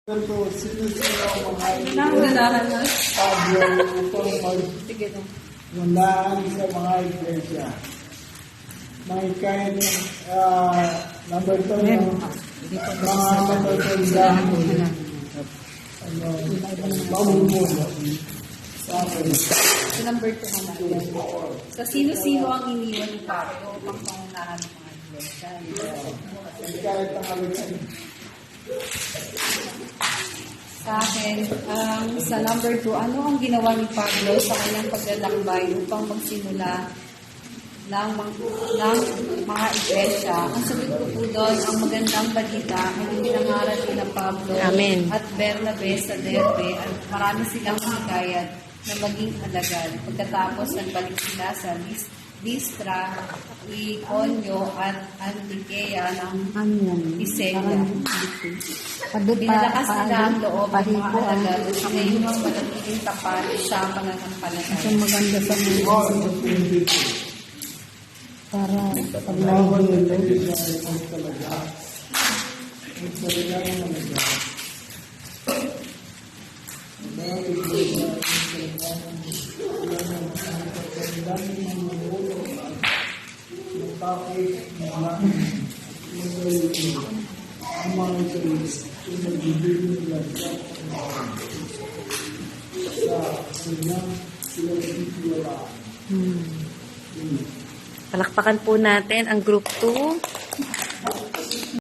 Ito, sino-sino ang mga Nangunahan na. Pablo upang Sige na. magmundaan sa mga iglesia. May kind number 2 ng mga kapatuldahan mo. Mamumuno sa akin. So, number 2 naman. So, sino-sino ang iniwan ni Pablo upang pangunahan ng mga iglesia? May kahit ang alitan. Sa akin, sa number 2, ano ang ginawa ni Pablo sa kanyang paglalakbay upang magsimula ng mga iglesia? Ang sagot ko po doon, ang magandang balita ay pinangaral ni na Pablo Amen. at Bernabe sa Derbe at marami silang hikayat na maging alagad. Pagkatapos nagbalik sila sa Listra, Iconio at Antikea ng Pisidia. Pinalakas nila ang loob ng mga alagad at ngayon ang manatiling tapat sa pananampalataya. Maganda sa mga para pag Laban ng iglesia ay talaga. Ang talaga ng talaga. Mga iglesia ay talaga ang dami ng mamulo at matapos ang mga iglesia ay nagbibigay nila sa kanyang sila nagtitiwala. Palakpakan po natin ang group 2.